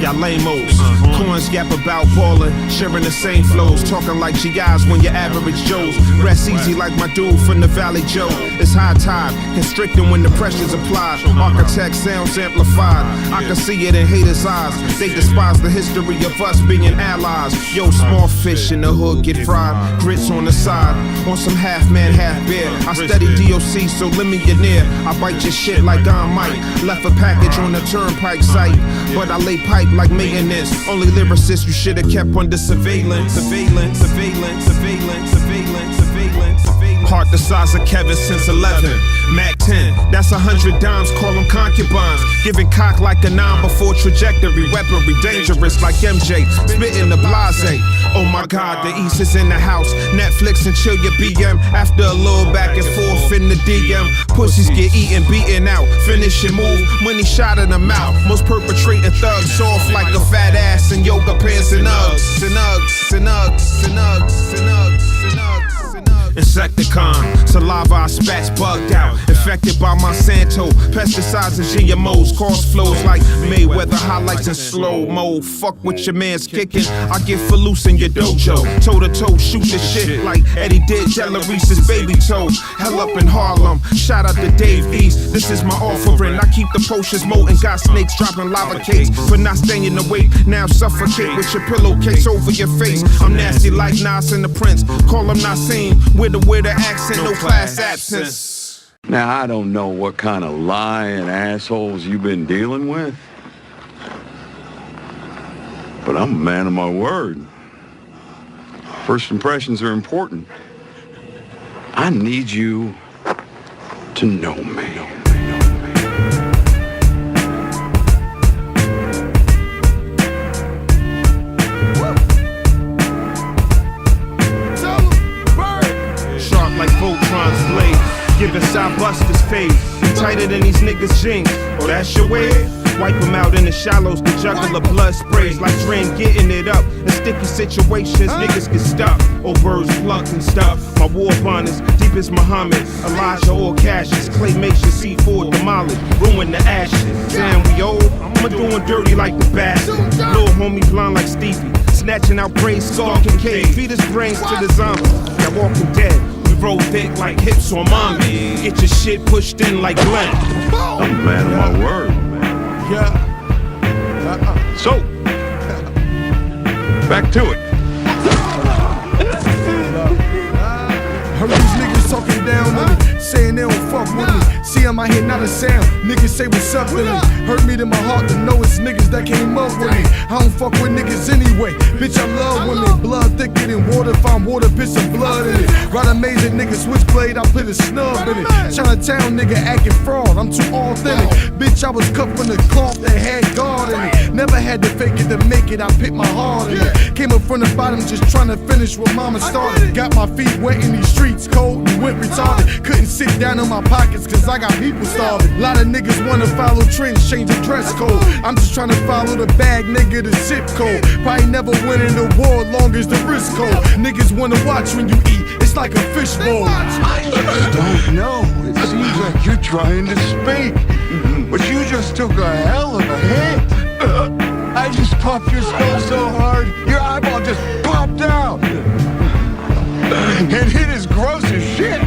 y'all lame-os. Coins gap about ballin', sharing the same flows. Talking like GIs when you're average Joes. Rest easy like my dude from the Valley Joe. It's high tide, constricting when the pressure's applied. Architect sounds amplified. I can see it in haters' eyes. They despise the history of us being allies. Yo, small fish in the hood get fried. Grits on the side, on some half man, half beer. I study DOC, so lend me your ear. I bite your shit like I'm Mike. Left a package on the turnpike site, but I lay pipe like maintenance. Only lyricist you should have kept under surveillance. Surveillance, surveillance, surveillance, surveillance, surveillance, surveillance. Heart the size of Kevin since 11. Mac 10, that's 100 dimes, call them concubines. Giving cock like a 9 before trajectory. Weaponry dangerous like MJ, spitting the blase. Oh my God, the East is in the house. Netflix and chill your BM. After a little back and forth in the DM. Pussies get eaten, beaten out. Finish your move, money shot in the mouth. Most perpetrating thugs soft like a fat ass in yoga pants and Uggs. And Uggs, and Uggs, and Uggs, and Uggs, and Uggs. Insecticon, saliva I spats bugged out. Infected by Monsanto, pesticides and GMOs. Cause flows like Mayweather highlights in slow-mo. Fuck with your man's kicking, I get for loose in your dojo. Toe to toe, shoot the shit like Eddie did Della Reese's baby toe. Hell up in Harlem, shout out to Dave East. This is my offering, I keep the potions molten. Got snakes dropping lava cakes for not staying awake. Now suffocate with your pillowcase over your face. I'm nasty like Nas and the Prince, call him Nassim. With the accent, no class absence. Now, I don't know what kind of lying assholes you've been dealing with, but I'm a man of my word. First impressions are important. I need you to know me. Like Voltron's blade, giving side busters fade. You tighter than these niggas' jeans. Oh, that's your way? Wipe them out in the shallows, the juggler blood sprays. Like Dren getting it up. In sticky situations, niggas get stuck. Or birds plucked and stuff. My war bond is deep as Muhammad. Elijah or Cassius, claymation C4 demolished. Ruin the ashes. Damn, we old. I'm doing dirty like the bastard. Little homie blonde like Stevie. Snatching out braids, Scar Kincaid. Feed his brains to the zombies. That walking dead. Roll thick like hips on mommy. Get your shit pushed in like Glenn. I'm a man of my word. Yeah. So, back to it. Heard these niggas talking down on me, saying they don't fuck with me. See, I'm out here, not a sound. Niggas say what's up with me. Hurt me to my heart to know it's niggas that came up with me. I don't fuck with niggas anyway. Bitch, I love women. Blood thicker than water. If I'm water, piss some blood in it. Right, amazing nigga, switchblade, I put a snub in it. Chinatown nigga acting fraud, I'm too authentic. Bitch, I was cut from the cloth that had God in it. Never had to fake it to make it, I put my heart in it. Came up from the bottom just trying to finish what mama started. Got my feet wet in these streets, cold and went retarded. Couldn't sit down in my pockets cause I got people starving. Lot of niggas wanna follow trends, change the dress code. I'm just trying to follow the bag, nigga, the zip code. Probably never winning the war long as the risk code. Niggas wanna watch when you eat, it's like a fishbowl. I just don't know. It seems like you're trying to speak, but you just took a hell of a hit. I just popped your skull so hard, your eyeball just popped out. And it is gross as shit.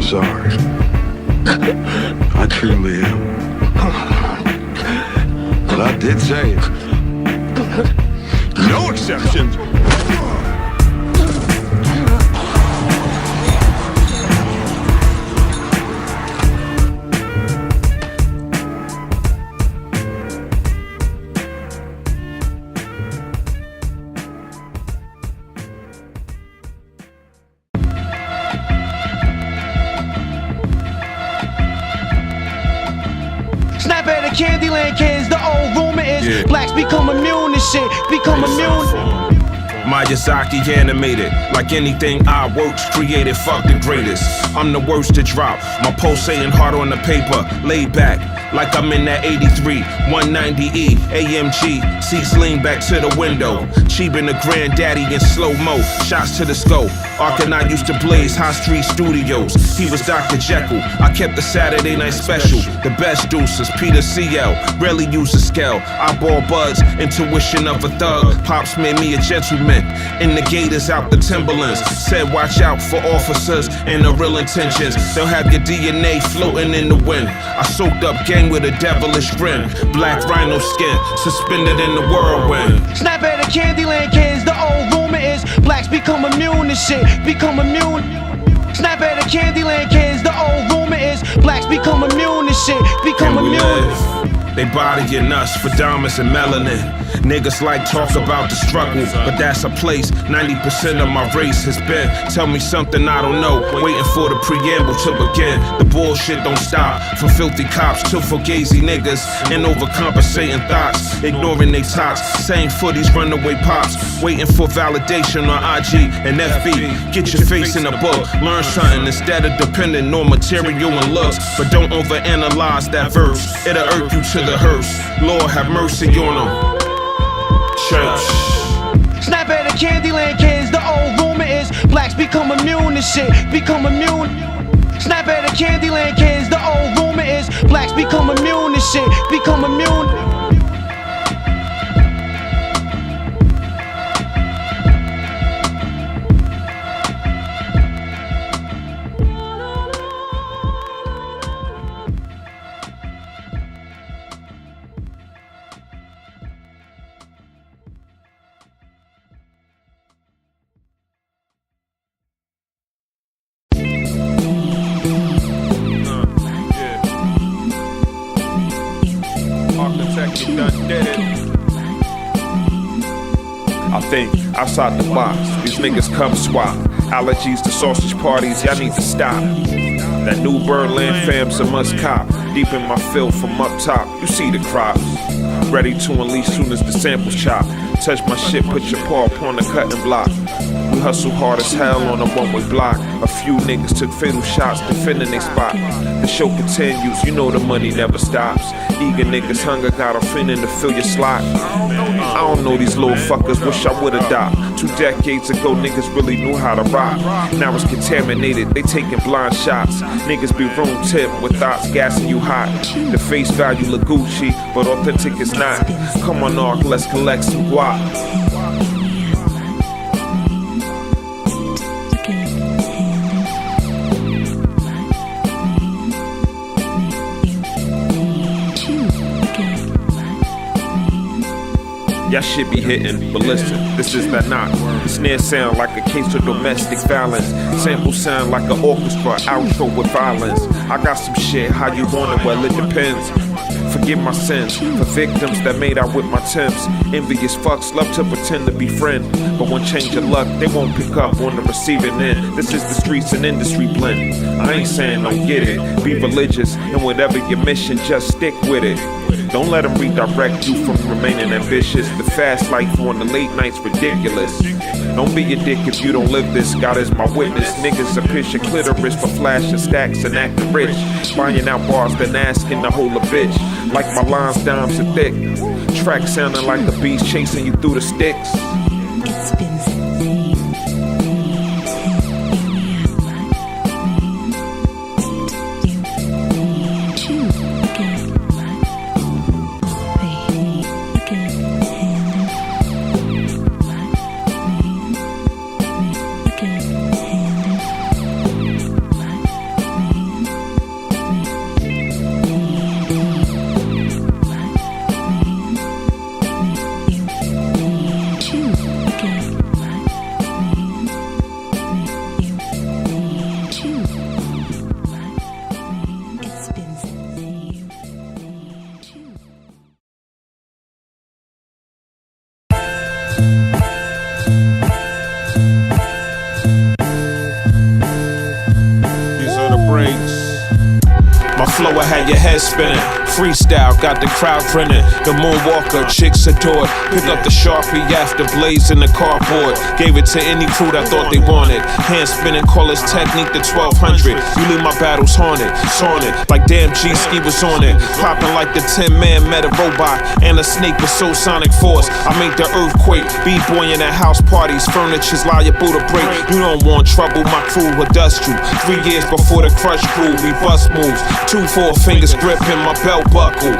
Sorry. I truly am. But I did say it. No exceptions. Candyland kids, the old rumor is blacks become immune to shit, become immune. Miyazaki animated, like anything I works created, fuck the greatest. I'm the worst to drop, my pulsating heart on the paper, laid back, like I'm in that 83, 190E, AMG, seats lean back to the window, Cheebin the granddaddy in slow-mo, shots to the skull. Ark and I used to blaze High Street Studios, he was Dr. Jekyll, I kept the Saturday night special, the best deuces, Peter CL, rarely use a scale, eyeball buds, intuition of a thug, Pops made me a gentleman, in the gators out the Timberlands, said watch out for officers and the real intentions, they'll have your DNA floating in the wind, I soaked up gang with a devilish grin, black rhino skin, suspended in the whirlwind. Snap at the Candyland kids, the old rumor is blacks become immune to shit, become immune. Snap at the Candyland kids, the old rumor is blacks become immune to shit, become immune. They bodying us for diamonds and melanin. Niggas like talk about the struggle, but that's a place 90% of my race has been. Tell me something I don't know, waiting for the preamble to begin. The bullshit don't stop, from filthy cops to fugazi niggas, and overcompensating thoughts, ignoring they tops. Same footies, runaway pops, waiting for validation on IG and FB. Get your face in the book, learn something instead of depending on material and looks. But don't overanalyze that verse, it'll irk you to the hearse. Lord have mercy on them. Church. Snap at the Candyland kids, the old rumor is blacks become immune to shit, become immune. Snap at the Candyland kids, the old rumor is blacks become immune to shit, become immune. I think outside the box, these niggas come swap. Allergies to sausage parties, y'all need to stop. That new Birdland fam's a must cop. Deep in my field from up top, you see the crops. Ready to unleash soon as the samples chop. Touch my shit, put your paw upon the cutting block. We hustle hard as hell on a one-way block. A few niggas took fatal shots defending their spot. The show continues, you know the money never stops. Eager niggas hunger got a feeling to fill your slot. I don't know these little fuckers, wish I would've died. 2 decades ago niggas really knew how to rock. Now it's contaminated, they taking blind shots. Niggas be room tip with thoughts gassing you hot. The face value look Gucci, but authentic is not. Come on Ark, let's collect some guap. Y'all shit be hitting, but listen, this is that knock. The snare sound like a case of domestic violence. Sample sound like an orchestra, outro with violence. I got some shit, how you want it, well it depends. Forgive my sins, for victims that made out with my temps. Envious fucks love to pretend to be friend, but when change of luck, they won't pick up on the receiving end. This is the streets and industry blend. I ain't saying don't get it, be religious, and whatever your mission, just stick with it. Don't let them redirect you from remaining ambitious. The fast life on the late nights ridiculous. Don't be a dick if you don't live this. God is my witness. Niggas a pitch your clitoris for flashing stacks and acting rich. Buying out bars then asking to hold a bitch. Like my lines dimes are thick. Track sounding like the beast chasing you through the sticks. Choose. I had your head spinning. Freestyle, got the crowd grinning. The moonwalker, chicks adored. Pick up the Sharpie after blazing the cardboard. Gave it to any crew that thought they wanted. Hand spinning, call this technique the 1200. You leave my battles haunted, saunted. Like damn G-Ski was on it. Popping like the 10-man met a robot. And a snake with soul sonic force. I make the earthquake. B-boying at house parties. Furniture's liable to break. You don't want trouble, my crew will dust you. 3 years before the crush grew, we bust moves. 2 4 fingers grip in my belt buckle.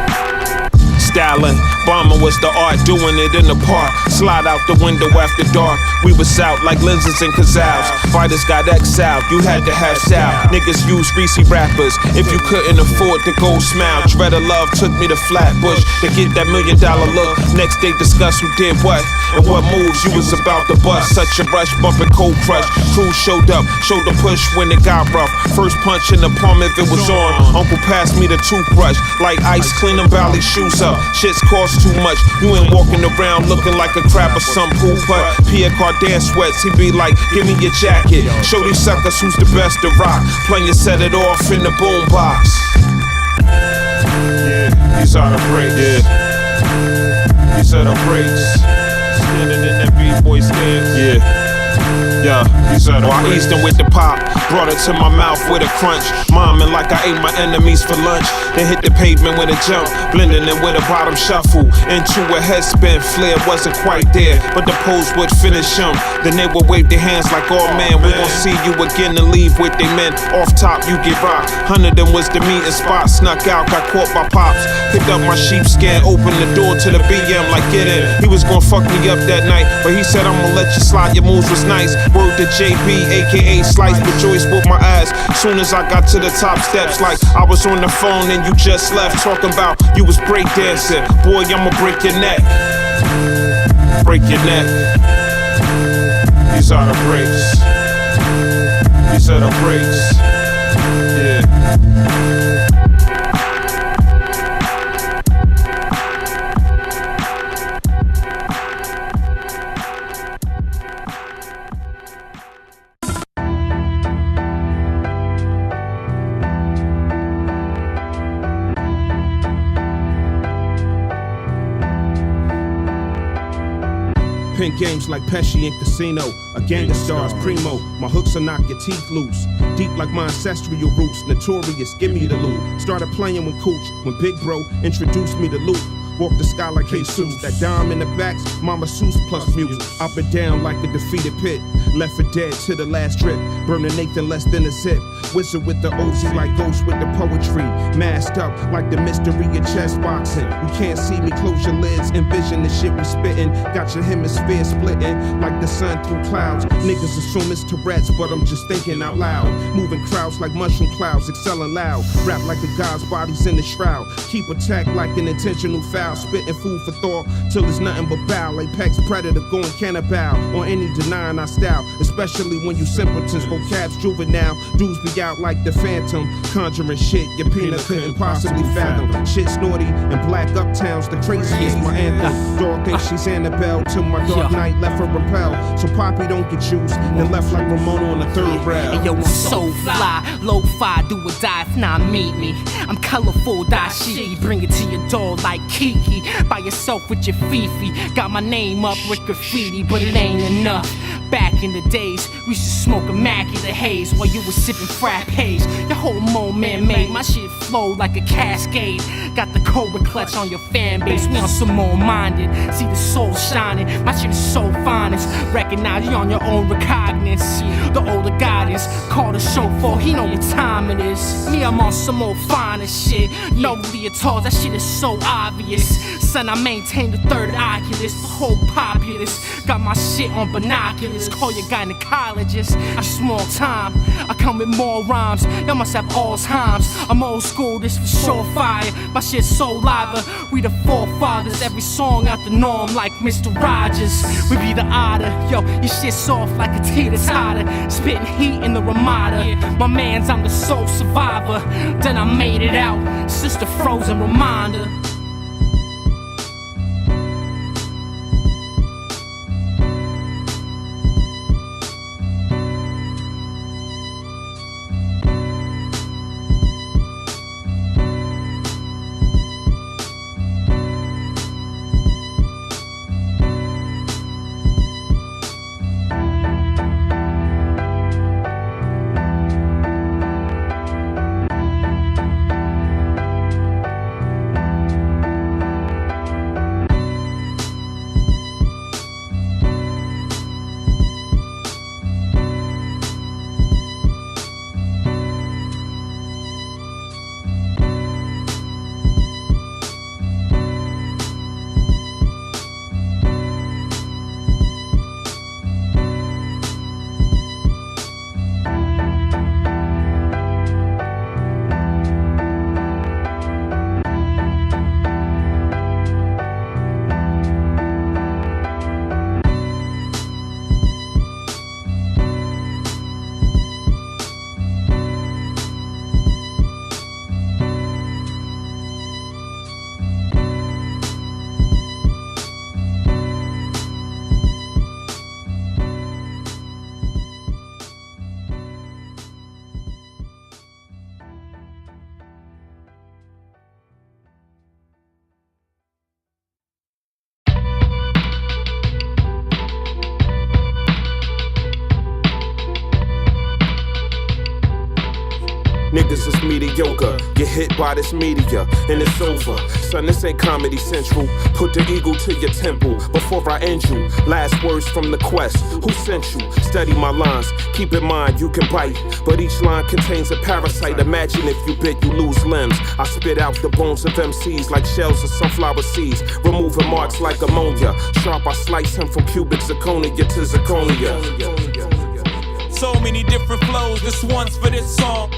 Styling, bombing was the art, doing it in the park. Slide out the window after dark. We was out like lenses and Cochise. Fighters got exiled, you had to have style. Niggas use greasy rappers if you couldn't afford the gold smile. Dread of love took me to Flatbush to get that $1 million look. Next day discuss who did what and what moves you was about to bust. Such a rush, bumping cold crush. Crew showed up, shoulder push when it got rough. First punch in the palm if it was on. Uncle passed me the toothbrush, like ice, clean them valley shoes up. Shit's cost too much. You ain't walking around looking like a crab or some pool putt. Pierre Cardin sweats, he be like, give me your jacket. Show these suckers who's the best to rock. Playing set it off in the boombox. Yeah, these are the breaks. Yeah, these are the breaks. Standing in that B-boy stance. Yeah. These are the I eased them with the pop, brought it to my mouth with a crunch. Momming like I ate my enemies for lunch. Then hit the pavement with a jump, blending it with a bottom shuffle. Into a headspin, flair wasn't quite there, but the pose would finish them. Then they would wave their hands like, oh man, we gon' see you again and leave with they men. Off top, you get rocked. 100 them was the meeting spot, snuck out, got caught by pops. Picked up my sheepskin, opened the door to the BM like get in. He was gon' fuck me up that night, but he said I'ma let you slide, your moves was nice. Word to JB, aka Slice, but Joyce whooped my ass. Soon as I got to the top steps, like I was on the phone and you just left, talking about you was breakdancing. Boy, I'ma break your neck. Break your neck. These are the breaks. These are the breaks. Yeah. Pink games like Pesci and Casino, a gang of stars, primo. My hooks will knock your teeth loose. Deep like my ancestral roots, notorious, give me the loot. Started playing with Cooch when Big Bro introduced me to loot. Walk the sky like Jesus, that dime in the backs, Mama Seuss plus music. Up and down like a defeated pit, left for dead to the last trip. Burning Nathan less than a zip. Whistle with the OZ like ghost with the poetry. Masked up like the mystery of chess boxing. You can't see me, close your lids. Envision the shit we spittin'. Got your hemisphere splitting like the sun through clouds. Niggas assume it's Tourette's, but I'm just thinking out loud. Moving crowds like mushroom clouds, excelling loud. Rap like the God's bodies in the shroud. Keep attack like an intentional foul. Spitting food for thought till there's nothing but bow. Apex predator going cannibal on any denying our style. Especially when you simpletons, vocabs juvenile. Dudes be out like the phantom, conjuring shit your peanut couldn't possibly fathom. Shit snorty and black uptowns, the craziest my anthem. Dog thinks she's Annabelle till my dark night left her repel. So Poppy don't get used and left like Ramona on the third rail. Hey, yo, I'm so fly, low-fi, do or die if not meet me. I'm colorful, dashiki, bring it to your door like Kiki. By yourself with your Fifi, got my name up with graffiti, but it ain't enough. Back in the days, we used to smoke immaculate haze while you was sipping frappes. Your whole moment made my shit flow like a cascade. Got the Cobra clutch on your fan base. We on some more minded, see the soul shining. My shit is so finest. Recognize you on your own recognizance. The older guidance, call the chauffeur, he know what time it is. Me, I'm on some more finest shit. No leotards, that shit is so obvious. Son, I maintain the third Oculus, the whole populace. Got my shit on binoculars, call your gynecologist. I small time, I come with more rhymes. Y'all must have Alzheimer's. I'm old school, this for surefire. My shit's so live, we the forefathers. Every song out the norm like Mr. Rogers. We be the otter, yo, your shit soft like a teeter-totter. Spitting heat in the Ramada. My mans, I'm the sole survivor. Then I made it out, sister frozen reminder. get hit by this media, and it's over. Son, this ain't Comedy Central. Put the eagle to your temple before I end you. Last words from the quest. Who sent you? Study my lines. Keep in mind you can bite, but each line contains a parasite. Imagine if you bit, you lose limbs. I spit out the bones of MCs like shells of sunflower seeds, removing marks like ammonia. Sharp, I slice him from cubic zirconia to zirconia. So many different flows, this one's for this song.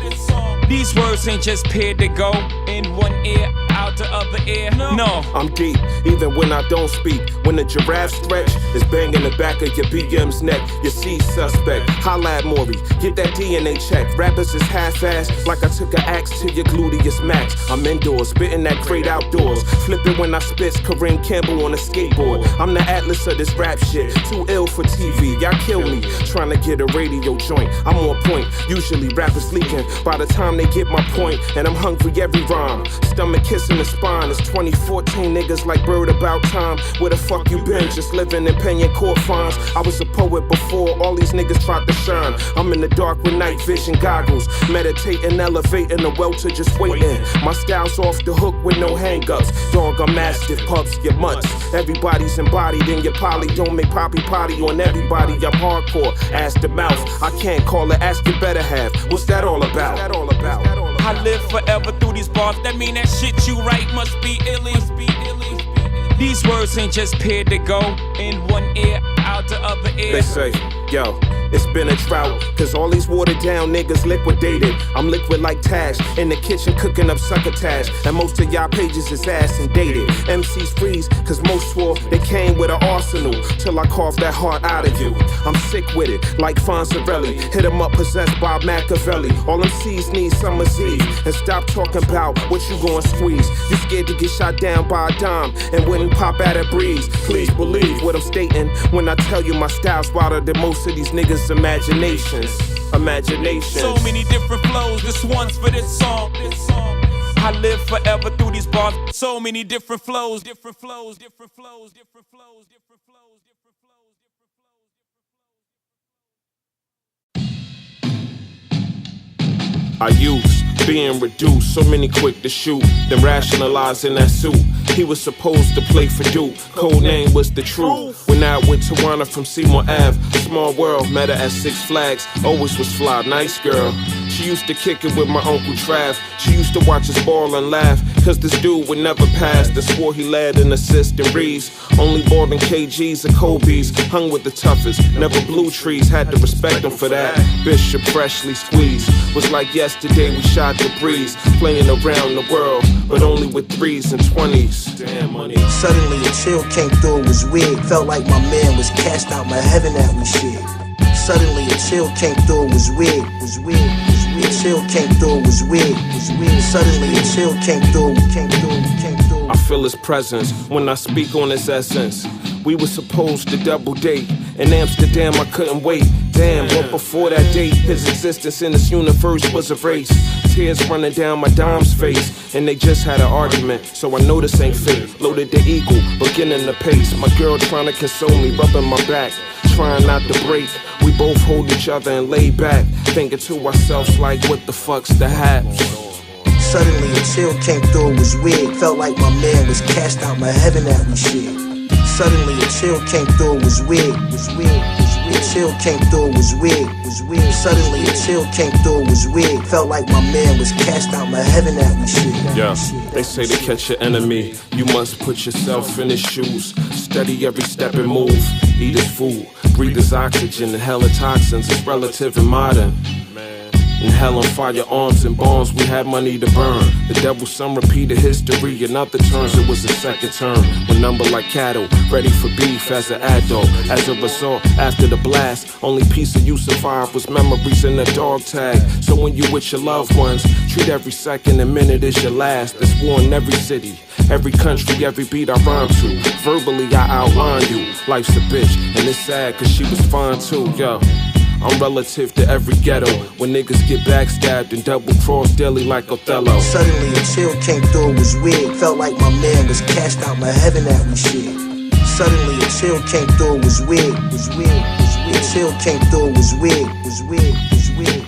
These words ain't just paired to go in one ear, out the other ear. No, I'm deep, even when I don't speak. When the giraffe stretch is banging the back of your BM's neck, you see suspect. Holla at Maury, get that DNA check. Rappers is half-assed, like I took an axe to your gluteus max. I'm indoors, spitting that great outdoors. Flipping when I spit, Kareem Campbell on a skateboard. I'm the atlas of this rap shit, too ill for TV. Y'all kill me, trying to get a radio joint. I'm on point, usually rappers leaking by the time they get my point, and I'm hungry every rhyme. Stomach kissing the spine. It's 2014, niggas like Byrd about time. Where the fuck you been? Just living and paying court fines. I was a poet before all these niggas tried to shine. I'm in the dark with night vision goggles, meditating, elevating the welter, just waiting. My style's off the hook with no hang-ups. Dog, I'm mastiff, pups, your mutts. Everybody's embodied in your poly. Don't make poppy potty on everybody. I'm hardcore, ass to mouth. I can't call it, ask your better half. What's that all about? I live forever through these bars. That mean that shit you write must be illy. These words ain't just paired to go in one ear, out the other ear. They say, yo, it's been a drought, cause all these watered down niggas liquidated. I'm liquid like Tash, in the kitchen cooking up succotash. And most of y'all pages is ass and dated. MCs freeze, cause most swore they came with an arsenal. Till I carve that heart out of you. I'm sick with it, like Fonzarelli. Hit 'em up possessed by Machiavelli. All MCs need summer's eve. And stop talking about what you gon' squeeze. You scared to get shot down by a dime and wouldn't pop out a breeze. Please believe what I'm stating when I tell you my style's wilder than most of these niggas' imaginations. So many different flows, this one's for this song. I live forever through these bars. So many different flows, different flows, different flows, different flows, different flows, different flows, different flows. I used being reduced, so many quick to shoot, then rationalizing that suit. He was supposed to play for Duke, code name was the truth. When I went to Tawana from Seymour Ave, small world, met her at Six Flags, always was fly, nice girl. She used to kick it with my Uncle Trav. She used to watch us ball and laugh, cause this dude would never pass. And swore he led an assist in Reeves. Only balled in KGs and Kobe's, hung with the toughest, never blew trees, had to respect him for that. Bishop freshly squeezed, was like yesterday we shot the breeze. Playing around the world, but only with 3s and 20s. Damn money. Suddenly a chill came through, it was weird. Felt like my man was cast out my heaven that we shared. Suddenly a chill came through, it was weird, was weird, was weird. A chill came through, it was weird, was weird. Suddenly a chill came through, came through, came through. I feel his presence when I speak on his essence. We were supposed to double date. In Amsterdam, I couldn't wait. Damn, but before that date, his existence in this universe was a race. Tears running down my dime's face, and they just had an argument, so I know this ain't fake. Loaded the eagle, beginning the pace. My girl trying to console me, rubbing my back, trying not to break. We both hold each other and lay back, thinking to ourselves like, what the fuck's the haps? Suddenly a chill came through, it was weird. Felt like my man was cast out my heaven that we shared. Suddenly a chill came through, it was weird, was weird, was weird. A chill came through, it was weird, was weird. Suddenly a chill came through, it was weird. Felt like my man was cast out my heaven that we shared. Yeah, they say to catch your enemy, you must put yourself in his shoes. Study every step and move, eat his food, breathe his oxygen, inhale the toxins. It's relative and modern. In hell on fire, arms and bombs, we had money to burn. The devil's son repeated history in other terms. It was the second term, when number like cattle, ready for beef as an adult. As a result, after the blast, only piece of you survived was memories in the dog tag. So when you with your loved ones, treat every second and minute as your last. There's war in every city, every country, every beat I rhyme to. Verbally I outline you, life's a bitch, and it's sad cause she was fine too, yo. I'm relative to every ghetto, when niggas get backstabbed and double-crossed daily like Othello. Suddenly a chill came through, it was weird. Felt like my man was cast out my heaven that we shared. Suddenly a chill came through, it was weird, was weird, was weird. A chill came through, it was weird, was weird, was weird.